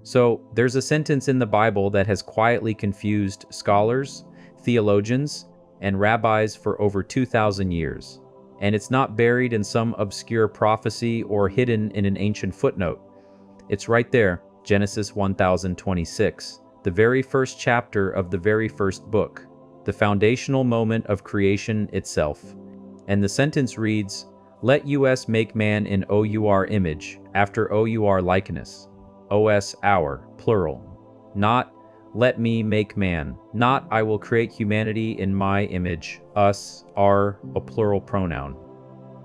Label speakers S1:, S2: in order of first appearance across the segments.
S1: So, there's a sentence in the Bible that has quietly confused scholars, theologians, and rabbis for over 2,000 years. And it's not buried in some obscure prophecy or hidden in an ancient footnote. It's right there, Genesis 1026, the very first chapter of the very first book, the foundational moment of creation itself. And the sentence reads, "Let us make man in our image, after our likeness." Os our, plural. Not, "Let me make man." Not, "I will create humanity in my image." Us, our, a plural pronoun.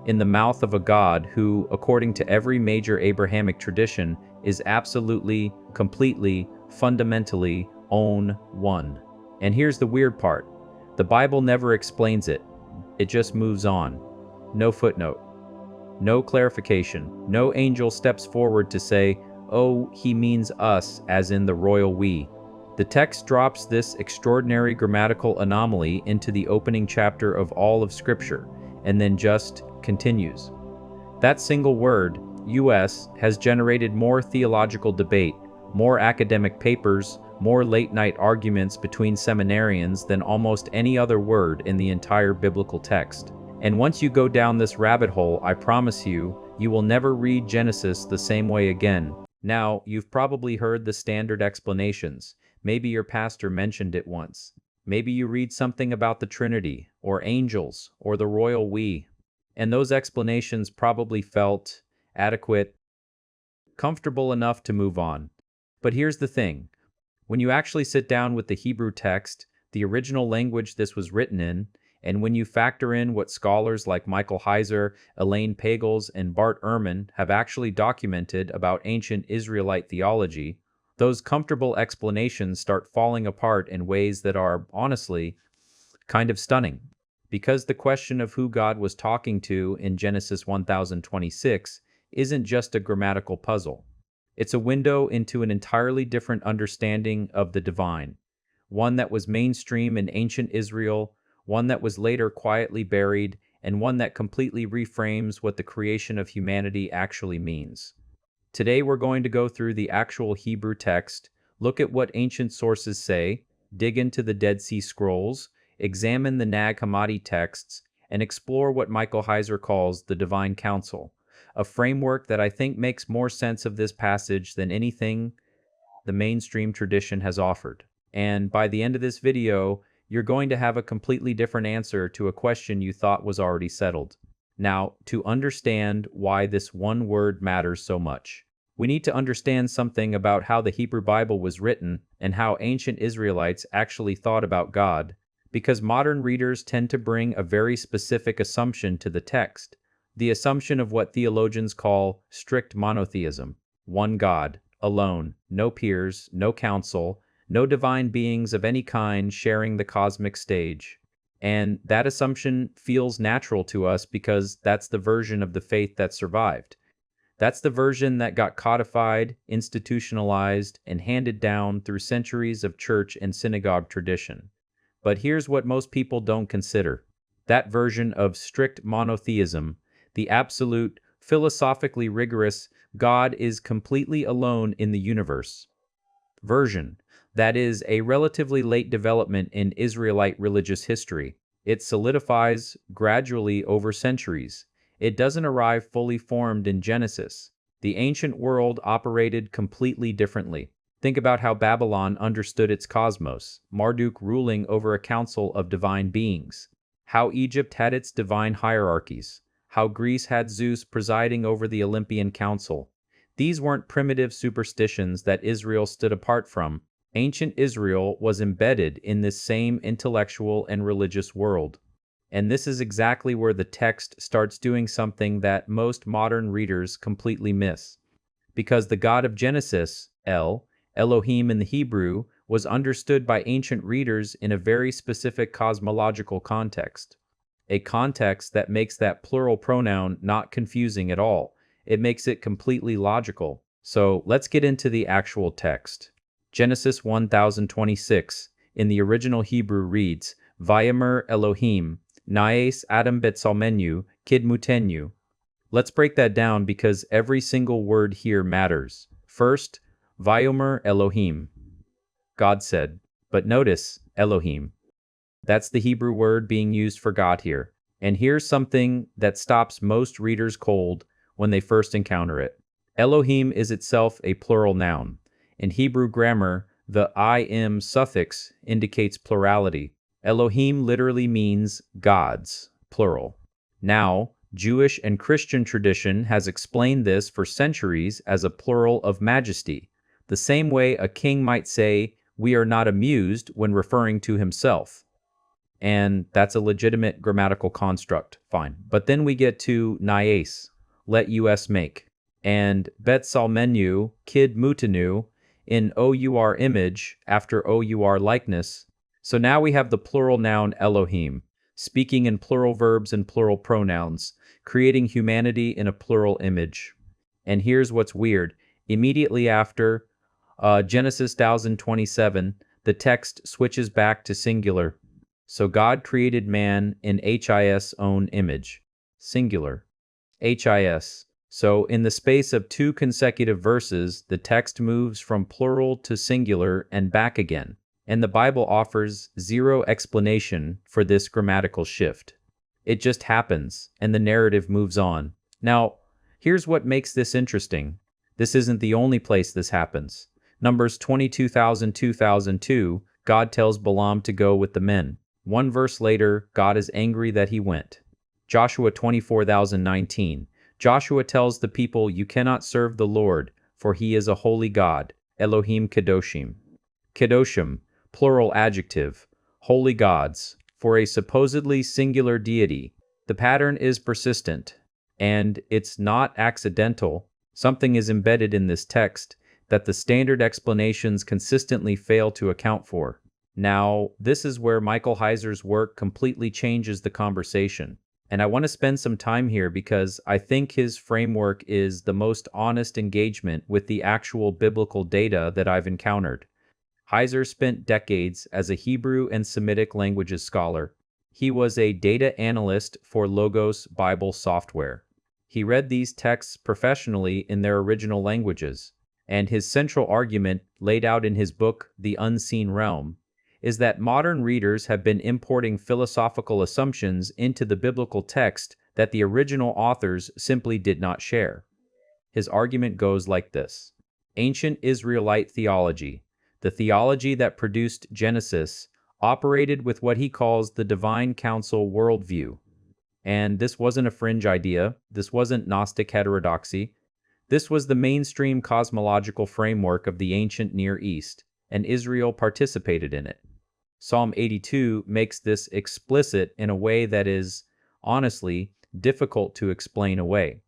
S1: In the mouth of a God who, according to every major Abrahamic tradition, is absolutely, completely, fundamentally, one. And here's the weird part. The Bible never explains it. It just moves on. No footnote. No clarification. No angel steps forward to say, "Oh, he means us," as in the royal we. The text drops this extraordinary grammatical anomaly into the opening chapter of all of Scripture, and then just continues. That single word, US, has generated more theological debate, more academic papers, more late-night arguments between seminarians than almost any other word in the entire biblical text. And once you go down this rabbit hole, I promise you, you will never read Genesis the same way again. Now, you've probably heard the standard explanations. Maybe your pastor mentioned it once. Maybe you read something about the Trinity, or angels, or the royal we. And those explanations probably felt adequate, comfortable enough to move on. But here's the thing. When you actually sit down with the Hebrew text, the original language this was written in, and when you factor in what scholars like Michael Heiser, Elaine Pagels, and Bart Ehrman have actually documented about ancient Israelite theology, those comfortable explanations start falling apart in ways that are, honestly, kind of stunning. Because the question of who God was talking to in Genesis 1026 isn't just a grammatical puzzle. It's a window into an entirely different understanding of the divine, one that was mainstream in ancient Israel, one that was later quietly buried, and one that completely reframes what the creation of humanity actually means. Today we're going to go through the actual Hebrew text, look at what ancient sources say, dig into the Dead Sea Scrolls, examine the Nag Hammadi texts, and explore what Michael Heiser calls the Divine Council, a framework that I think makes more sense of this passage than anything the mainstream tradition has offered. And by the end of this video, you're going to have a completely different answer to a question you thought was already settled. Now, to understand why this one word matters so much, we need to understand something about how the Hebrew Bible was written and how ancient Israelites actually thought about God, because modern readers tend to bring a very specific assumption to the text, the assumption of what theologians call strict monotheism, one God, alone, no peers, no council, no divine beings of any kind sharing the cosmic stage. And that assumption feels natural to us because that's the version of the faith that survived. That's the version that got codified, institutionalized, and handed down through centuries of church and synagogue tradition. But here's what most people don't consider. That version of strict monotheism, the absolute, philosophically rigorous, God is completely alone in the universe version, that is a relatively late development in Israelite religious history. It solidifies gradually over centuries. It doesn't arrive fully formed in Genesis. The ancient world operated completely differently. Think about how Babylon understood its cosmos, Marduk ruling over a council of divine beings, how Egypt had its divine hierarchies, how Greece had Zeus presiding over the Olympian Council. These weren't primitive superstitions that Israel stood apart from. Ancient Israel was embedded in this same intellectual and religious world. And this is exactly where the text starts doing something that most modern readers completely miss. Because the God of Genesis, Elohim in the Hebrew, was understood by ancient readers in a very specific cosmological context. A context that makes that plural pronoun not confusing at all. It makes it completely logical. So let's get into the actual text. Genesis 1026 in the original Hebrew reads, Vayomer Elohim, Naes Adam Betzalmenu, Kidmutenu. Let's break that down because every single word here matters. First, Vayomer Elohim. God said. But notice, Elohim. That's the Hebrew word being used for God here. And here's something that stops most readers cold when they first encounter it. Elohim is itself a plural noun. In Hebrew grammar, the im suffix indicates plurality. Elohim literally means gods, plural. Now, Jewish and Christian tradition has explained this for centuries as a plural of majesty, the same way a king might say, "We are not amused," when referring to himself. And that's a legitimate grammatical construct, fine. But then we get to Nias, let us make, and Bet Salmenu, Kid Mutanu, in our image, after our likeness. So now we have the plural noun Elohim, speaking in plural verbs and plural pronouns, creating humanity in a plural image. And here's what's weird. Immediately after Genesis 1027, the text switches back to singular. So God created man in his own image. Singular. His. So in the space of 2 consecutive verses, the text moves from plural to singular and back again. And the Bible offers zero explanation for this grammatical shift. It just happens, and the narrative moves on. Now, here's what makes this interesting. This isn't the only place this happens. Numbers 22,002, God tells Balaam to go with the men. 1 verse later, God is angry that he went. Joshua 24,019, Joshua tells the people, "You cannot serve the Lord, for he is a holy God, Elohim Kedoshim." Kedoshim, plural adjective, holy gods, for a supposedly singular deity. The pattern is persistent, and it's not accidental. Something is embedded in this text that the standard explanations consistently fail to account for. Now, this is where Michael Heiser's work completely changes the conversation. And I want to spend some time here because I think his framework is the most honest engagement with the actual biblical data that I've encountered. Heiser spent decades as a Hebrew and Semitic languages scholar. He was a data analyst for Logos Bible software. He read these texts professionally in their original languages, and his central argument, laid out in his book, The Unseen Realm, is that modern readers have been importing philosophical assumptions into the biblical text that the original authors simply did not share. His argument goes like this. Ancient Israelite theology, the theology that produced Genesis, operated with what he calls the divine council worldview. And this wasn't a fringe idea. This wasn't Gnostic heterodoxy. This was the mainstream cosmological framework of the ancient Near East, and Israel participated in it. Psalm 82 makes this explicit in a way that is, honestly, difficult to explain away.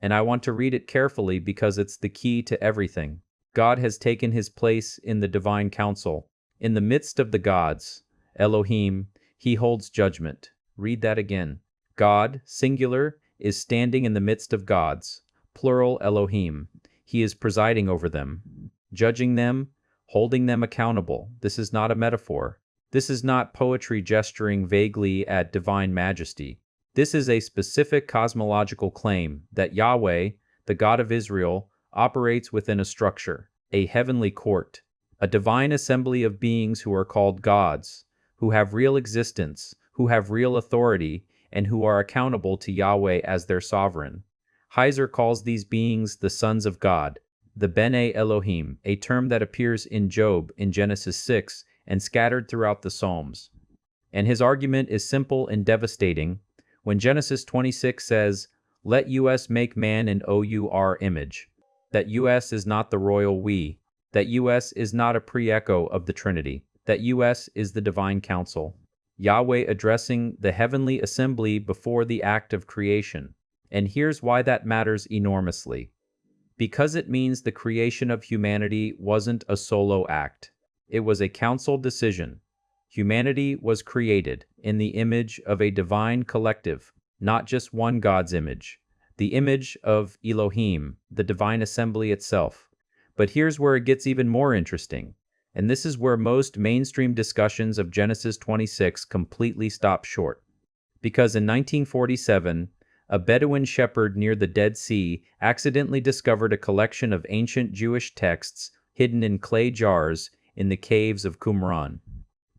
S1: And I want to read it carefully because it's the key to everything. God has taken his place in the divine council. In the midst of the gods, Elohim, he holds judgment. Read that again. God, singular, is standing in the midst of gods. Plural Elohim. He is presiding over them, judging them, holding them accountable. This is not a metaphor. This is not poetry gesturing vaguely at divine majesty. This is a specific cosmological claim that Yahweh, the God of Israel, operates within a structure, a heavenly court, a divine assembly of beings who are called gods, who have real existence, who have real authority, and who are accountable to Yahweh as their sovereign. Heiser calls these beings the sons of God, the Bene Elohim, a term that appears in Job in Genesis 6 and scattered throughout the Psalms. And his argument is simple and devastating. When Genesis 26 says, "Let us make man in our image," that us is not the royal we, that us is not a pre-echo of the Trinity, that us is the divine council. Yahweh addressing the heavenly assembly before the act of creation. And here's why that matters enormously. Because it means the creation of humanity wasn't a solo act. It was a council decision. Humanity was created in the image of a divine collective, not just one God's image, the image of Elohim, the divine assembly itself. But here's where it gets even more interesting, and this is where most mainstream discussions of Genesis 26 completely stop short. Because in 1947, a Bedouin shepherd near the Dead Sea accidentally discovered a collection of ancient Jewish texts hidden in clay jars in the caves of Qumran,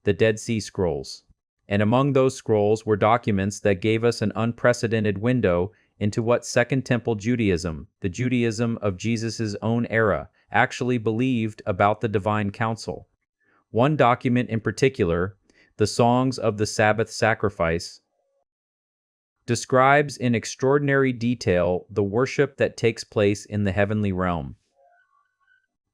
S1: the Dead Sea Scrolls. And among those scrolls were documents that gave us an unprecedented window into what Second Temple Judaism, the Judaism of Jesus' own era, actually believed about the divine council. One document in particular, the Songs of the Sabbath Sacrifice, describes in extraordinary detail the worship that takes place in the heavenly realm.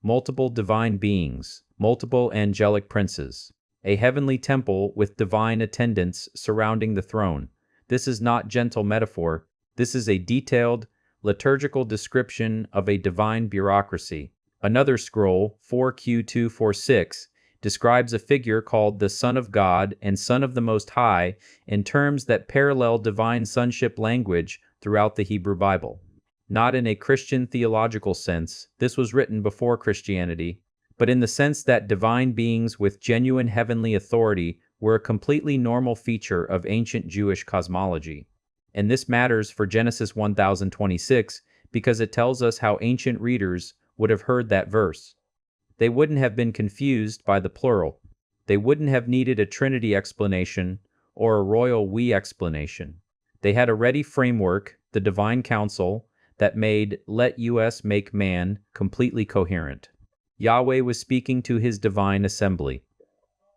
S1: Multiple divine beings, multiple angelic princes, a heavenly temple with divine attendants surrounding the throne. This is not gentle metaphor. This is a detailed, liturgical description of a divine bureaucracy. Another scroll, 4Q246, describes a figure called the Son of God and Son of the Most High in terms that parallel divine sonship language throughout the Hebrew Bible. Not in a Christian theological sense, this was written before Christianity, but in the sense that divine beings with genuine heavenly authority were a completely normal feature of ancient Jewish cosmology. And this matters for Genesis 1026 because it tells us how ancient readers would have heard that verse. They wouldn't have been confused by the plural. They wouldn't have needed a Trinity explanation or a royal we explanation. They had a ready framework, the divine council, that made "let us make man" completely coherent. Yahweh was speaking to his divine assembly.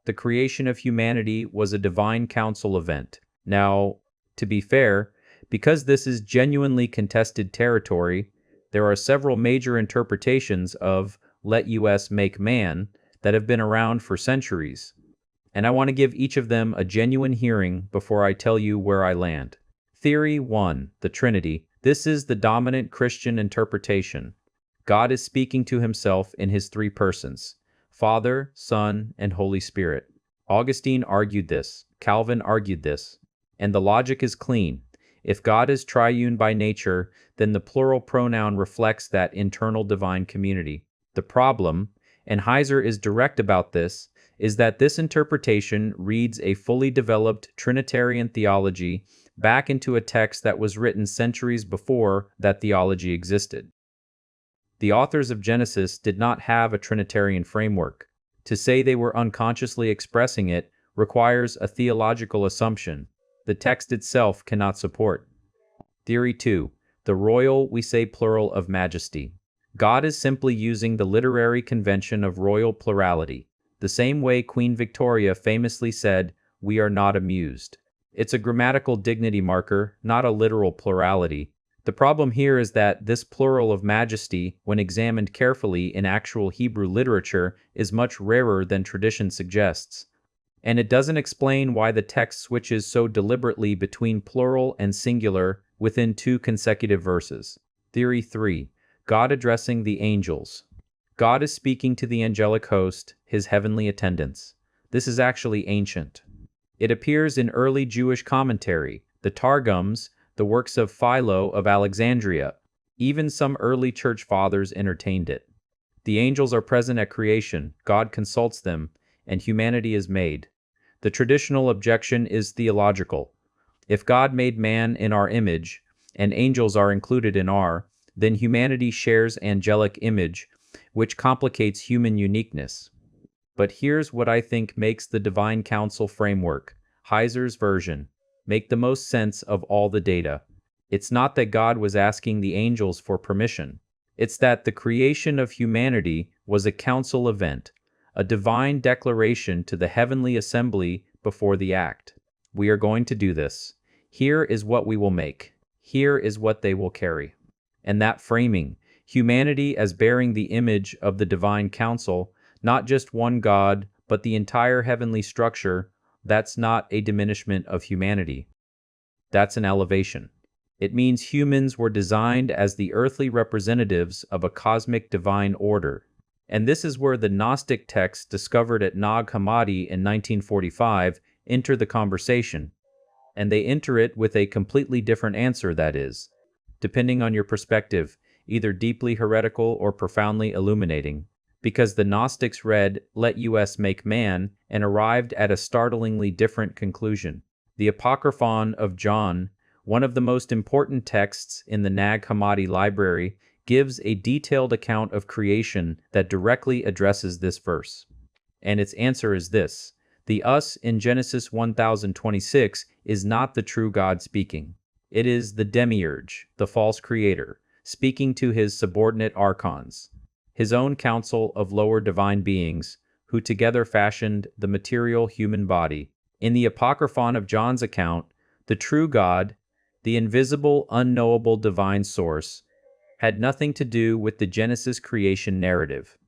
S1: The creation of humanity was a divine council event. Now, to be fair, because this is genuinely contested territory, there are several major interpretations of "let us make man" that have been around for centuries, and I want to give each of them a genuine hearing before I tell you where I land. Theory 1, the Trinity. This is the dominant Christian interpretation. God is speaking to himself in his three persons, Father, Son, and Holy Spirit. Augustine argued this. Calvin argued this. And the logic is clean. If God is triune by nature, then the plural pronoun reflects that internal divine community. The problem, and Heiser is direct about this, is that this interpretation reads a fully developed Trinitarian theology back into a text that was written centuries before that theology existed. The authors of Genesis did not have a Trinitarian framework. To say they were unconsciously expressing it requires a theological assumption the text itself cannot support. Theory 2, the royal, we say plural, of majesty. God is simply using the literary convention of royal plurality, the same way Queen Victoria famously said, "We are not amused." It's a grammatical dignity marker, not a literal plurality. The problem here is that this plural of majesty, when examined carefully in actual Hebrew literature, is much rarer than tradition suggests. And it doesn't explain why the text switches so deliberately between plural and singular within two consecutive verses. Theory 3. God addressing the angels. God is speaking to the angelic host, his heavenly attendants. This is actually ancient. It appears in early Jewish commentary, the Targums, the works of Philo of Alexandria. Even some early church fathers entertained it. The angels are present at creation, God consults them, and humanity is made. The traditional objection is theological. If God made man in our image, and angels are included in our, then humanity shares angelic image, which complicates human uniqueness. But here's what I think makes the divine council framework, Heiser's version, make the most sense of all the data. It's not that God was asking the angels for permission. It's that the creation of humanity was a council event, a divine declaration to the heavenly assembly before the act. We are going to do this. Here is what we will make. Here is what they will carry. And that framing, humanity as bearing the image of the divine council, not just one God, but the entire heavenly structure, that's not a diminishment of humanity. That's an elevation. It means humans were designed as the earthly representatives of a cosmic divine order. And this is where the Gnostic texts discovered at Nag Hammadi in 1945 enter the conversation. And they enter it with a completely different answer, that is, depending on your perspective, either deeply heretical or profoundly illuminating, because the Gnostics read, "Let us make man," and arrived at a startlingly different conclusion. The Apocryphon of John, one of the most important texts in the Nag Hammadi library, gives a detailed account of creation that directly addresses this verse. And its answer is this: the us in Genesis 1026 is not the true God speaking. It is the demiurge, the false creator, speaking to his subordinate archons, his own council of lower divine beings, who together fashioned the material human body. In the Apocryphon of John's account, the true God, the invisible, unknowable divine source, had nothing to do with the Genesis creation narrative.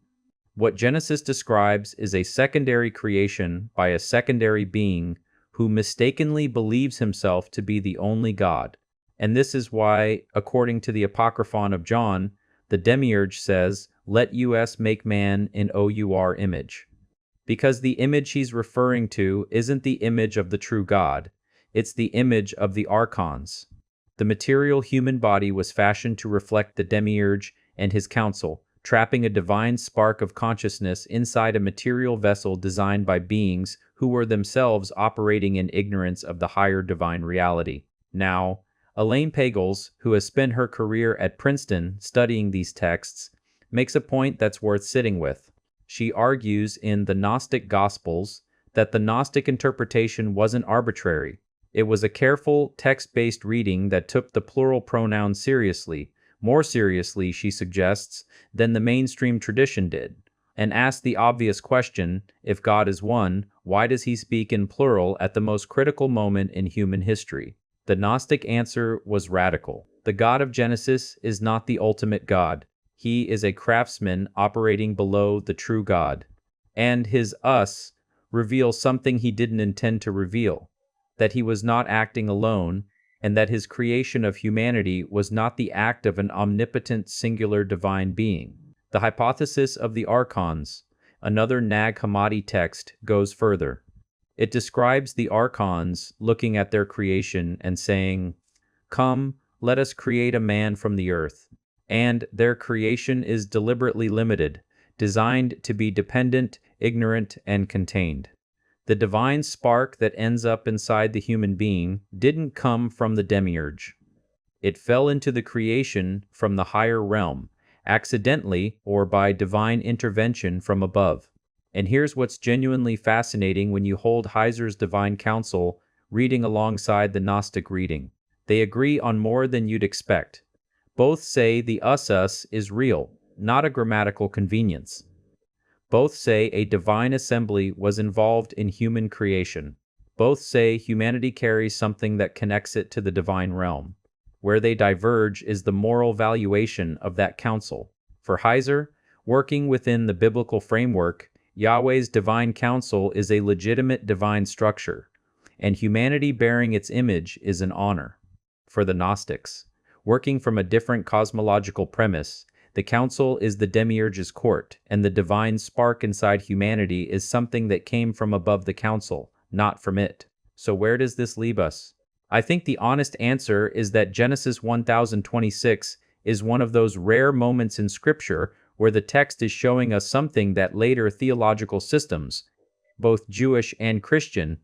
S1: What Genesis describes is a secondary creation by a secondary being who mistakenly believes himself to be the only God. And this is why, according to the Apocryphon of John, the demiurge says, "Let us make man in our image." Because the image he's referring to isn't the image of the true God, it's the image of the archons. The material human body was fashioned to reflect the demiurge and his council, trapping a divine spark of consciousness inside a material vessel designed by beings who were themselves operating in ignorance of the higher divine reality. Now, Elaine Pagels, who has spent her career at Princeton studying these texts, makes a point that's worth sitting with. She argues in the Gnostic Gospels that the Gnostic interpretation wasn't arbitrary. It was a careful, text-based reading that took the plural pronoun seriously, more seriously, she suggests, than the mainstream tradition did, and asked the obvious question: if God is one, why does he speak in plural at the most critical moment in human history? The Gnostic answer was radical. The God of Genesis is not the ultimate God. He is a craftsman operating below the true God. And his us reveals something he didn't intend to reveal: that he was not acting alone, and that his creation of humanity was not the act of an omnipotent singular divine being. The hypothesis of the archons, another Nag Hammadi text, goes further. It describes the archons looking at their creation and saying, "Come, let us create a man from the earth." And their creation is deliberately limited, designed to be dependent, ignorant, and contained. The divine spark that ends up inside the human being didn't come from the demiurge. It fell into the creation from the higher realm, accidentally or by divine intervention from above. And here's what's genuinely fascinating when you hold Heiser's Divine Counsel reading alongside the Gnostic reading. They agree on more than you'd expect. Both say the us is real, not a grammatical convenience. Both say a divine assembly was involved in human creation. Both say humanity carries something that connects it to the divine realm. Where they diverge is the moral valuation of that counsel. For Heiser, working within the biblical framework, Yahweh's divine counsel is a legitimate divine structure, and humanity bearing its image is an honor. For the Gnostics, working from a different cosmological premise, the council is the demiurge's court, and the divine spark inside humanity is something that came from above the council, not from it. So where does this leave us? I think the honest answer is that Genesis 1026 is one of those rare moments in Scripture where the text is showing us something that later theological systems, both Jewish and Christian,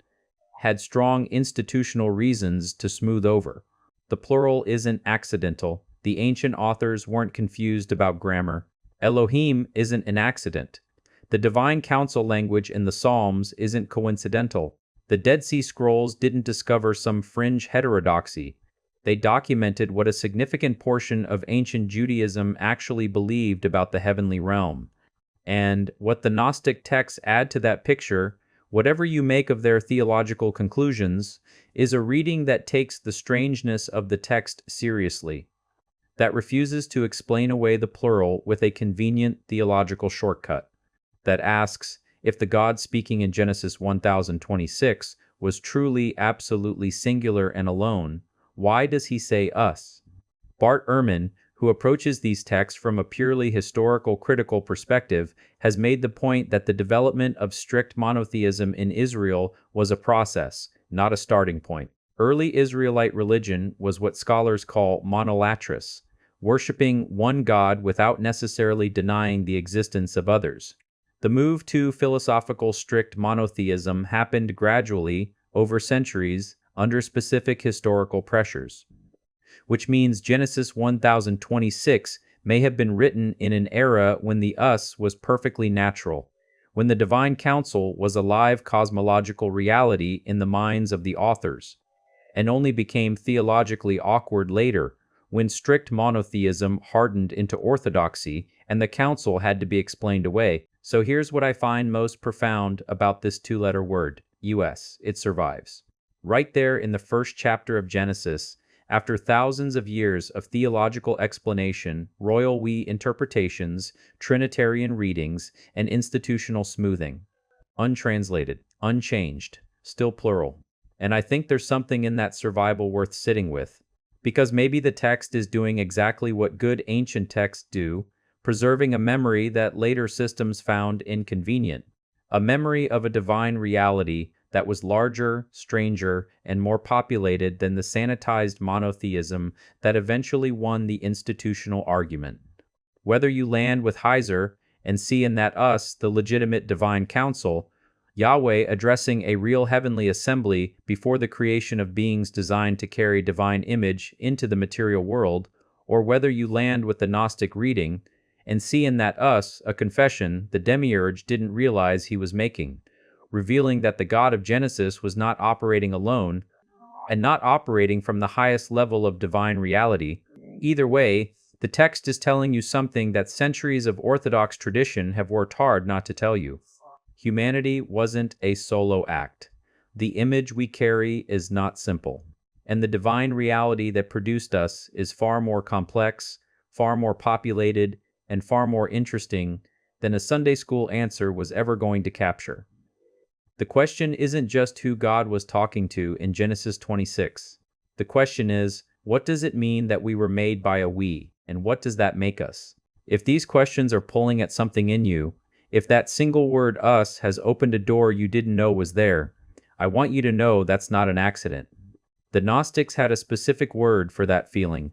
S1: had strong institutional reasons to smooth over. The plural isn't accidental. The ancient authors weren't confused about grammar. Elohim isn't an accident. The divine council language in the Psalms isn't coincidental. The Dead Sea Scrolls didn't discover some fringe heterodoxy. They documented what a significant portion of ancient Judaism actually believed about the heavenly realm. And what the Gnostic texts add to that picture, whatever you make of their theological conclusions, is a reading that takes the strangeness of the text seriously, that refuses to explain away the plural with a convenient theological shortcut, that asks, if the God speaking in Genesis 1026 was truly absolutely singular and alone, why does he say us? Bart Ehrman, who approaches these texts from a purely historical critical perspective, has made the point that the development of strict monotheism in Israel was a process, not a starting point. Early Israelite religion was what scholars call monolatrous, worshiping one God without necessarily denying the existence of others. The move to philosophical strict monotheism happened gradually, over centuries, under specific historical pressures, which means Genesis 1026 may have been written in an era when the us was perfectly natural, when the divine counsel was a live cosmological reality in the minds of the authors, and only became theologically awkward later, when strict monotheism hardened into orthodoxy and the council had to be explained away. So here's what I find most profound about this two-letter word, US. It survives. Right there in the first chapter of Genesis, after thousands of years of theological explanation, royal we interpretations, Trinitarian readings, and institutional smoothing. Untranslated, unchanged, still plural. And I think there's something in that survival worth sitting with. Because maybe the text is doing exactly what good ancient texts do, preserving a memory that later systems found inconvenient. A memory of a divine reality that was larger, stranger, and more populated than the sanitized monotheism that eventually won the institutional argument. Whether you land with Heiser and see in that us the legitimate divine council, Yahweh addressing a real heavenly assembly before the creation of beings designed to carry divine image into the material world, or whether you land with the Gnostic reading and see in that us a confession the demiurge didn't realize he was making, revealing that the God of Genesis was not operating alone and not operating from the highest level of divine reality. Either way, the text is telling you something that centuries of Orthodox tradition have worked hard not to tell you. Humanity wasn't a solo act. The image we carry is not simple. And the divine reality that produced us is far more complex, far more populated, and far more interesting than a Sunday school answer was ever going to capture. The question isn't just who God was talking to in Genesis 26. The question is, what does it mean that we were made by a we, and what does that make us? If these questions are pulling at something in you, if that single word us has opened a door you didn't know was there, I want you to know that's not an accident. The Gnostics had a specific word for that feeling.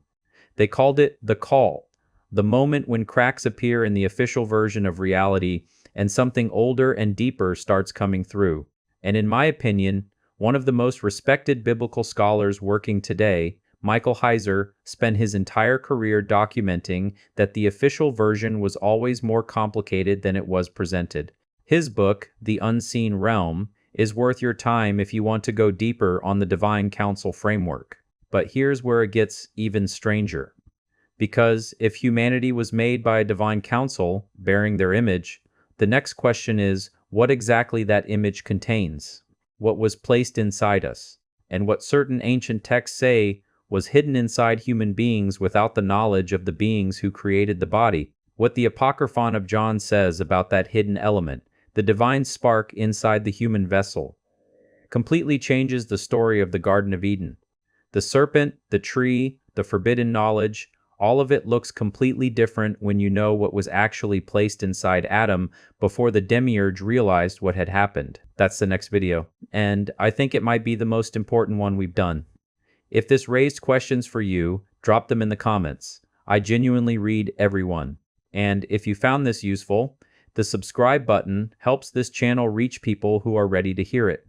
S1: They called it the call, the moment when cracks appear in the official version of reality and something older and deeper starts coming through. And in my opinion, one of the most respected biblical scholars working today, Michael Heiser, spent his entire career documenting that the official version was always more complicated than it was presented. His book, The Unseen Realm, is worth your time if you want to go deeper on the divine council framework. But here's where it gets even stranger. Because if humanity was made by a divine council, bearing their image, the next question is what exactly that image contains, what was placed inside us, and what certain ancient texts say was hidden inside human beings without the knowledge of the beings who created the body. What the Apocryphon of John says about that hidden element, the divine spark inside the human vessel, completely changes the story of the Garden of Eden. The serpent, the tree, the forbidden knowledge, all of it looks completely different when you know what was actually placed inside Adam before the demiurge realized what had happened. That's the next video, and I think it might be the most important one we've done. If this raised questions for you, drop them in the comments. I genuinely read every one. And if you found this useful, the subscribe button helps this channel reach people who are ready to hear it.